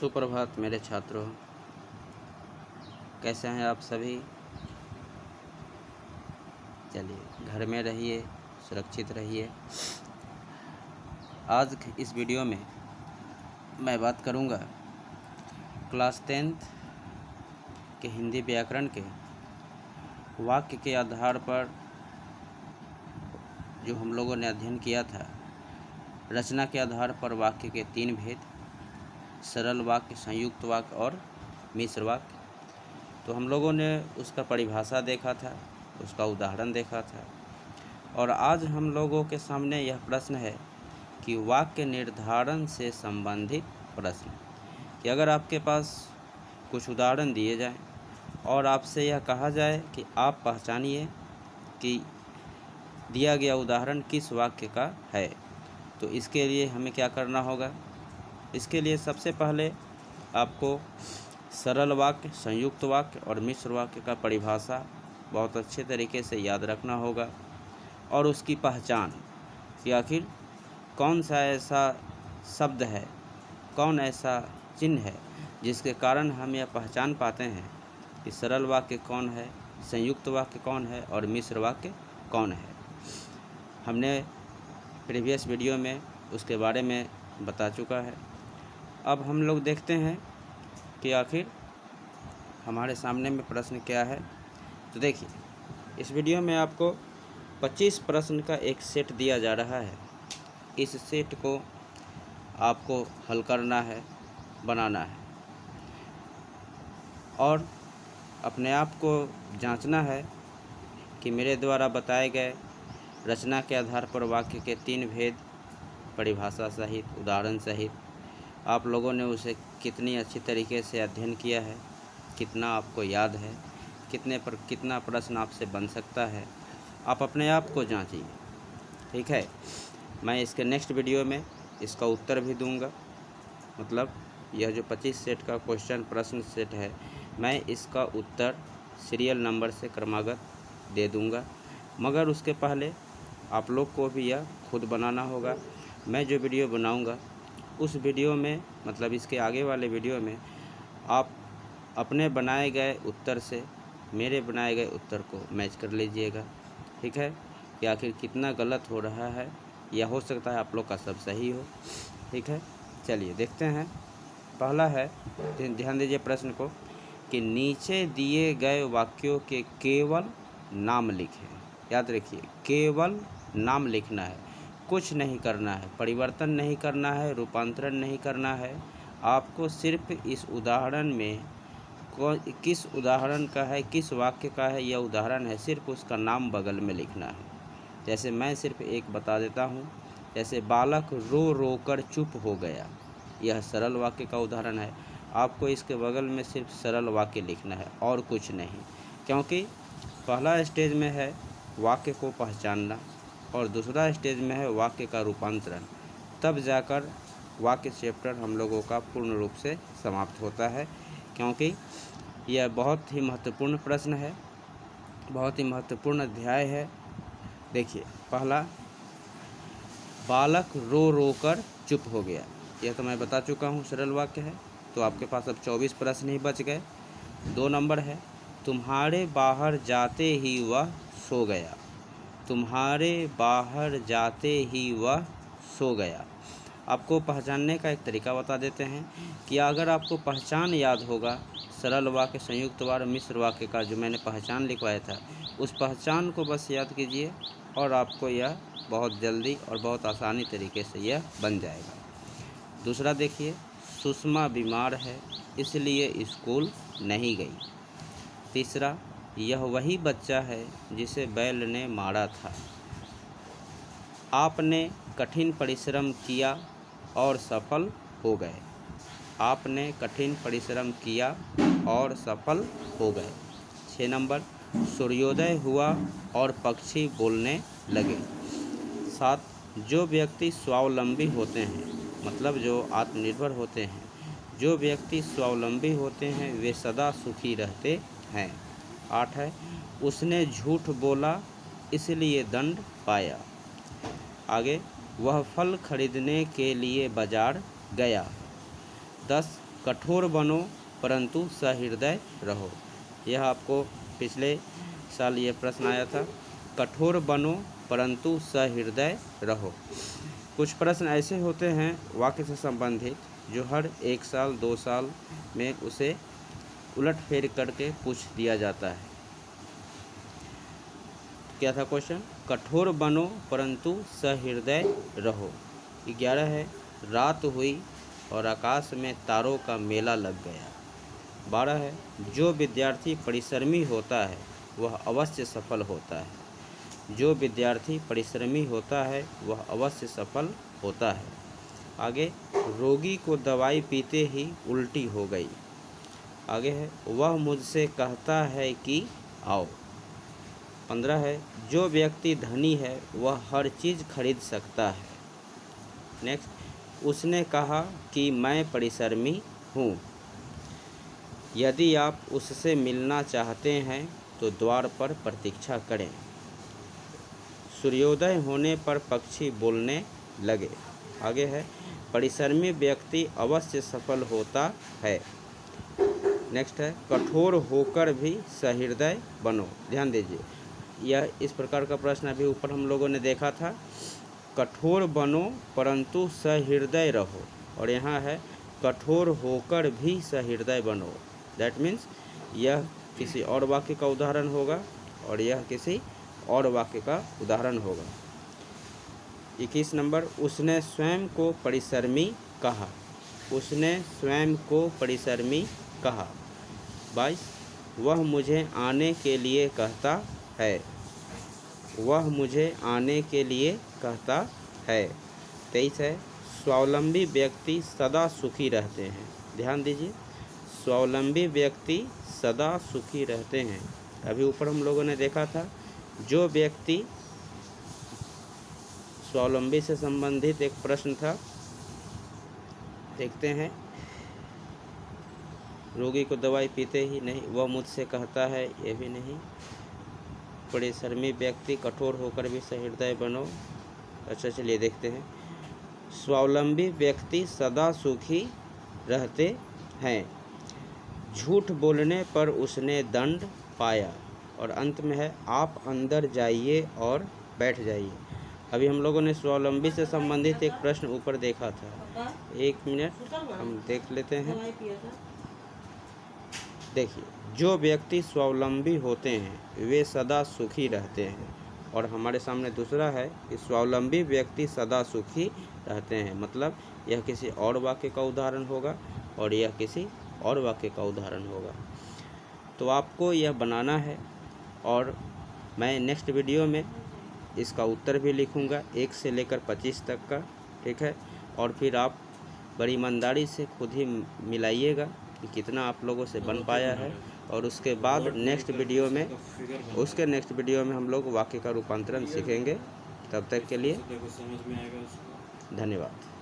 सुप्रभात मेरे छात्रों, कैसे हैं आप सभी। चलिए, घर में रहिए, सुरक्षित रहिए। आज इस वीडियो में मैं बात करूंगा क्लास 10th के हिंदी व्याकरण के वाक्य के आधार पर जो हम लोगों ने अध्ययन किया था। रचना के आधार पर वाक्य के 3 भेद, सरल वाक्य, संयुक्त वाक्य और मिश्र वाक्य। तो हम लोगों ने उसका परिभाषा देखा था, उसका उदाहरण देखा था। और आज हम लोगों के सामने यह प्रश्न है कि वाक्य निर्धारण से संबंधित प्रश्न, कि अगर आपके पास कुछ उदाहरण दिए जाएं और आपसे यह कहा जाए कि आप पहचानिए कि दिया गया उदाहरण किस वाक्य का है, तो इसके लिए हमें क्या करना होगा। इसके लिए सबसे पहले आपको सरल वाक्य, संयुक्त वाक्य और मिश्र वाक्य का परिभाषा बहुत अच्छे तरीके से याद रखना होगा और उसकी पहचान कि आखिर कौन सा ऐसा शब्द है, कौन ऐसा चिन्ह है जिसके कारण हम यह पहचान पाते हैं कि सरल वाक्य कौन है, संयुक्त वाक्य कौन है और मिश्र वाक्य कौन है। हमने प्रीवियस वीडियो में उसके बारे में बता चुका है। अब हम लोग देखते हैं कि आखिर हमारे सामने में प्रश्न क्या है। तो देखिए, इस वीडियो में आपको 25 प्रश्न का एक सेट दिया जा रहा है। इस सेट को आपको हल करना है, बनाना है और अपने आप को जांचना है कि मेरे द्वारा बताए गए रचना के आधार पर वाक्य के 3 भेद, परिभाषा सहित, उदाहरण सहित आप लोगों ने उसे कितनी अच्छी तरीके से अध्ययन किया है, कितना आपको याद है, कितना प्रश्न आपसे बन सकता है। आप अपने आप को जांचिए, ठीक है। मैं इसके नेक्स्ट वीडियो में इसका उत्तर भी दूंगा। मतलब यह जो 25 सेट का क्वेश्चन प्रश्न सेट है, मैं इसका उत्तर सीरियल नंबर से क्रमागत दे दूंगा। मगर उसके पहले आप लोग को भी यह खुद बनाना होगा। मैं जो वीडियो बनाऊंगा उस वीडियो में, मतलब इसके आगे वाले वीडियो में, आप अपने बनाए गए उत्तर से मेरे बनाए गए उत्तर को मैच कर लीजिएगा, ठीक है। कि आखिर कितना गलत हो रहा है, या हो सकता है आप लोग का सब सही हो, ठीक है। चलिए देखते हैं। पहला है, ध्यान दीजिए प्रश्न को, कि नीचे दिए गए वाक्यों के केवल नाम लिखें। याद रखिए, केवल नाम लिखना है, कुछ नहीं करना है, परिवर्तन नहीं करना है, रूपांतरण नहीं करना है। आपको सिर्फ इस उदाहरण में किस उदाहरण का है, किस वाक्य का है यह उदाहरण है, सिर्फ उसका नाम बगल में लिखना है। जैसे मैं सिर्फ एक बता देता हूँ, जैसे बालक रो रो कर चुप हो गया, यह सरल वाक्य का उदाहरण है। आपको इसके बगल में सिर्फ सरल वाक्य लिखना है और कुछ नहीं, क्योंकि पहला स्टेज में है वाक्य को पहचानना और दूसरा स्टेज में है वाक्य का रूपांतरण। तब जाकर वाक्य चैप्टर हम लोगों का पूर्ण रूप से समाप्त होता है, क्योंकि यह बहुत ही महत्वपूर्ण प्रश्न है, बहुत ही महत्वपूर्ण अध्याय है। देखिए, पहला, बालक रो रो कर चुप हो गया, यह तो मैं बता चुका हूँ सरल वाक्य है। तो आपके पास अब 24 प्रश्न ही बच गए। 2 नंबर है, तुम्हारे बाहर जाते ही वह सो गया। तुम्हारे बाहर जाते ही वह सो गया। आपको पहचानने का एक तरीका बता देते हैं कि अगर आपको पहचान याद होगा, सरल वाक्य, संयुक्त वाक्य, मिश्र वाक्य का जो मैंने पहचान लिखवाया था, उस पहचान को बस याद कीजिए और आपको यह बहुत जल्दी और बहुत आसानी तरीके से यह बन जाएगा। दूसरा देखिए, सुषमा बीमार है इसलिए स्कूल नहीं गई। तीसरा, यह वही बच्चा है जिसे बैल ने मारा था। आपने कठिन परिश्रम किया और सफल हो गए। आपने कठिन परिश्रम किया और सफल हो गए। 6 नंबर, सूर्योदय हुआ और पक्षी बोलने लगे। 7, जो व्यक्ति स्वावलंबी होते हैं, मतलब जो आत्मनिर्भर होते हैं, जो व्यक्ति स्वावलंबी होते हैं वे सदा सुखी रहते हैं। 8 है, उसने झूठ बोला इसलिए दंड पाया। आगे, वह फल खरीदने के लिए बाजार गया। 10, कठोर बनो परंतु सहृदय रहो। यह आपको पिछले साल ये प्रश्न आया था, कठोर बनो परंतु सहृदय रहो। कुछ प्रश्न ऐसे होते हैं वाक्य से संबंधित जो हर 1 साल 2 साल में उसे उलट फेर करके पूछ दिया जाता है। क्या था क्वेश्चन? कठोर बनो परंतु सहृदय रहो। 11 है, रात हुई और आकाश में तारों का मेला लग गया। 12 है, जो विद्यार्थी परिश्रमी होता है वह अवश्य सफल होता है। जो विद्यार्थी परिश्रमी होता है वह अवश्य सफल होता है। आगे, रोगी को दवाई पीते ही उल्टी हो गई। आगे है, वह मुझसे कहता है कि आओ। 15 है, जो व्यक्ति धनी है वह हर चीज़ खरीद सकता है। नेक्स्ट, उसने कहा कि मैं परिश्रमी हूँ। यदि आप उससे मिलना चाहते हैं तो द्वार पर प्रतीक्षा करें। सूर्योदय होने पर पक्षी बोलने लगे। आगे है, परिश्रमी व्यक्ति अवश्य सफल होता है। नेक्स्ट है, कठोर होकर भी सहृदय बनो। ध्यान दीजिए, यह इस प्रकार का प्रश्न अभी ऊपर हम लोगों ने देखा था, कठोर बनो परंतु सहृदय रहो, और यहाँ है कठोर होकर भी सहृदय बनो। दैट मीन्स यह किसी और वाक्य का उदाहरण होगा और यह किसी और वाक्य का उदाहरण होगा। 21 नंबर, उसने स्वयं को परिश्रमी कहा। उसने स्वयं को परिश्रमी कहा। 22, वह मुझे आने के लिए कहता है। वह मुझे आने के लिए कहता है। 23 है, स्वावलंबी व्यक्ति सदा सुखी रहते हैं। ध्यान दीजिए, स्वावलंबी व्यक्ति सदा सुखी रहते हैं। अभी ऊपर हम लोगों ने देखा था, जो व्यक्ति स्वावलंबी से संबंधित एक प्रश्न था, देखते हैं। रोगी को दवाई पीते ही नहीं, वह मुझसे कहता है, ये भी नहीं। परिश्रमी व्यक्ति कठोर होकर भी सहृदय बनो। अच्छा, चलिए देखते हैं। स्वावलंबी व्यक्ति सदा सुखी रहते हैं। झूठ बोलने पर उसने दंड पाया। और अंत में है, आप अंदर जाइए और बैठ जाइए। अभी हम लोगों ने स्वावलंबी से संबंधित एक प्रश्न ऊपर देखा था। 1 मिनट हम देख लेते हैं। देखिए, जो व्यक्ति स्वावलंबी होते हैं वे सदा सुखी रहते हैं। और हमारे सामने दूसरा है कि स्वावलंबी व्यक्ति सदा सुखी रहते हैं, मतलब यह किसी और वाक्य का उदाहरण होगा और यह किसी और वाक्य का उदाहरण होगा। तो आपको यह बनाना है और मैं नेक्स्ट वीडियो में इसका उत्तर भी लिखूंगा 1 से लेकर 25 तक का, ठीक है। और फिर आप बड़ी ईमानदारी से खुद ही मिलाइएगा कि कितना आप लोगों से बन पाया है। और उसके बाद नेक्स्ट वीडियो में हम लोग वाक्य का रूपांतरण सीखेंगे। तब तक के लिए धन्यवाद।